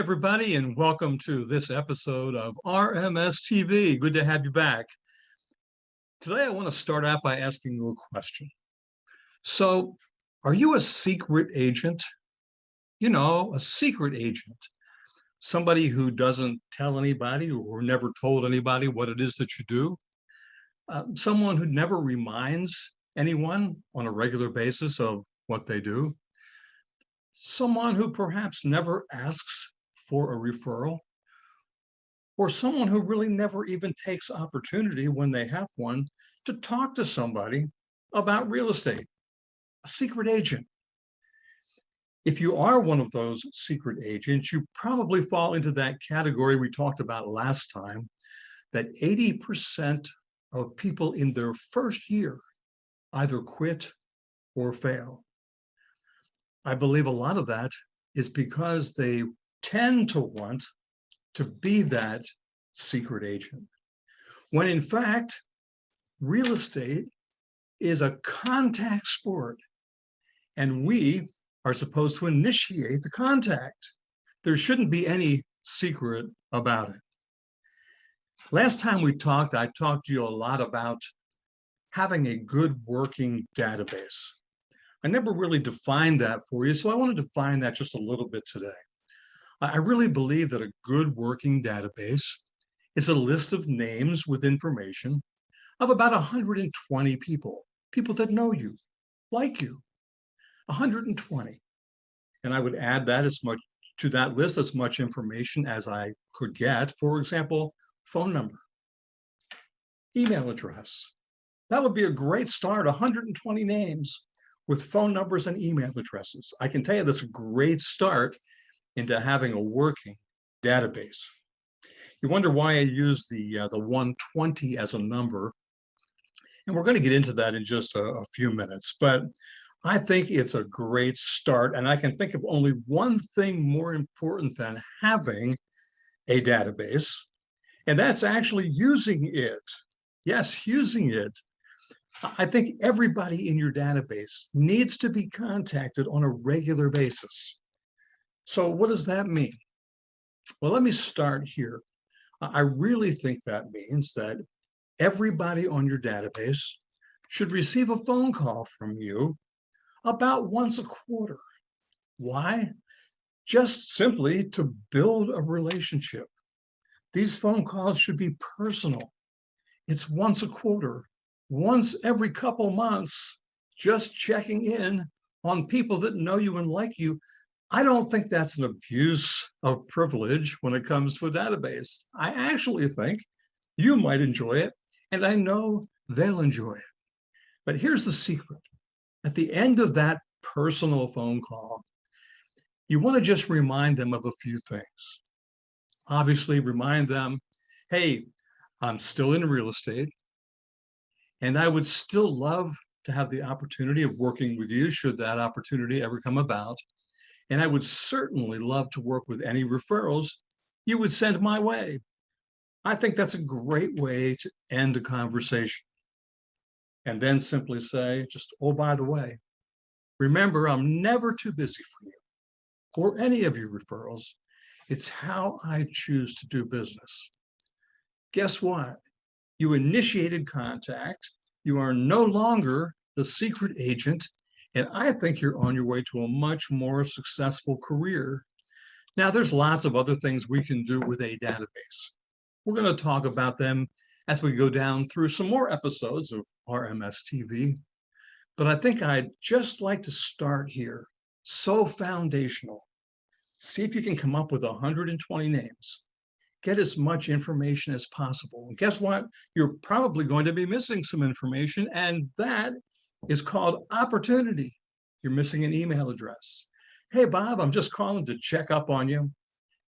everybody, and welcome to this episode of RMS TV. Good to have you back. Today, I want to start out by asking you a question. So, are you a secret agent? You know, a secret agent, somebody who doesn't tell anybody or never told anybody what it is that you do, someone who never reminds anyone on a regular basis of what they do, someone who perhaps never asks for a referral, or someone who really never even takes opportunity when they have one to talk to somebody about real estate, a secret agent. If you are one of those secret agents, you probably fall into that category we talked about last time, that 80% of people in their first year either quit or fail. I believe a lot of that is because they tend to want to be that secret agent, when in fact, real estate is a contact sport, and we are supposed to initiate the contact. There shouldn't be any secret about it. Last time we talked, I talked to you a lot about having a good working database. I never really defined that for you, so I want to define that just a little bit today. I really believe that a good working database is a list of names with information of about 120 people, people that know you, like you, 120. And I would add that as much to that list, as much information as I could get. For example, phone number, email address. That would be a great start, 120 names with phone numbers and email addresses. I can tell you that's a great start into having a working database. You wonder why I use the 120 as a number, and we're going to get into that in just a few minutes, but I think it's a great start, and I can think of only one thing more important than having a database, and that's actually using it. Yes, using it. I think everybody in your database needs to be contacted on a regular basis. So what does that mean? Well, let me start here. I really think that means that everybody on your database should receive a phone call from you about once a quarter. Why? Just simply to build a relationship. These phone calls should be personal. It's once a quarter, once every couple months, just checking in on people that know you and like you. I don't think that's an abuse of privilege when it comes to a database. I actually think you might enjoy it, and I know they'll enjoy it. But here's the secret. At the end of that personal phone call, you want to just remind them of a few things. Obviously, remind them, hey, I'm still in real estate, and I would still love to have the opportunity of working with you should that opportunity ever come about. And I would certainly love to work with any referrals you would send my way. I think that's a great way to end a conversation. And then simply say, just, oh, by the way, remember, I'm never too busy for you or any of your referrals. It's how I choose to do business. Guess what? You initiated contact. You are no longer the secret agent. And I think you're on your way to a much more successful career. Now, there's lots of other things we can do with a database. We're going to talk about them as we go down through some more episodes of RMS TV. But I think I'd just like to start here. So foundational. See if you can come up with 120 names. Get as much information as possible. And guess what? You're probably going to be missing some information, and that is called opportunity. You're missing an email address. Hey, Bob, I'm just calling to check up on you.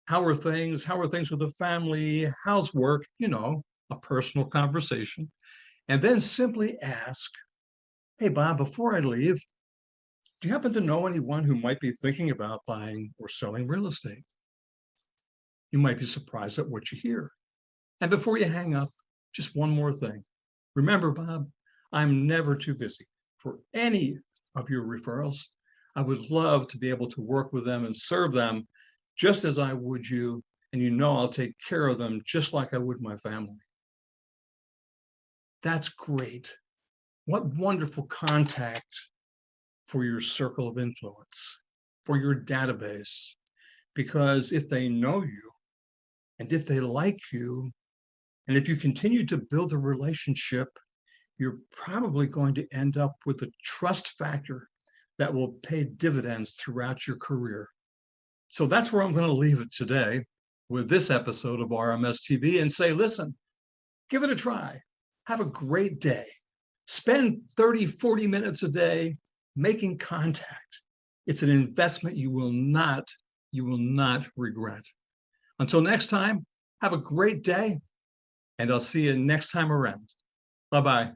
How are things? How are things with the family? How's work? You know, a personal conversation. And then simply ask, hey, Bob, before I leave, do you happen to know anyone who might be thinking about buying or selling real estate? You might be surprised at what you hear. And before you hang up, just one more thing. Remember, Bob, I'm never too busy for any of your referrals. I would love to be able to work with them and serve them just as I would you, and you know I'll take care of them just like I would my family. That's great. What wonderful contact for your circle of influence, for your database. Because if they know you, and if they like you, and if you continue to build a relationship, you're probably going to end up with a trust factor that will pay dividends throughout your career. So that's where I'm going to leave it today with this episode of RMS TV and say, listen, give it a try. Have a great day. Spend 30, 40 minutes a day making contact. It's an investment you will not regret. Until next time, have a great day, and I'll see you next time around. Bye-bye.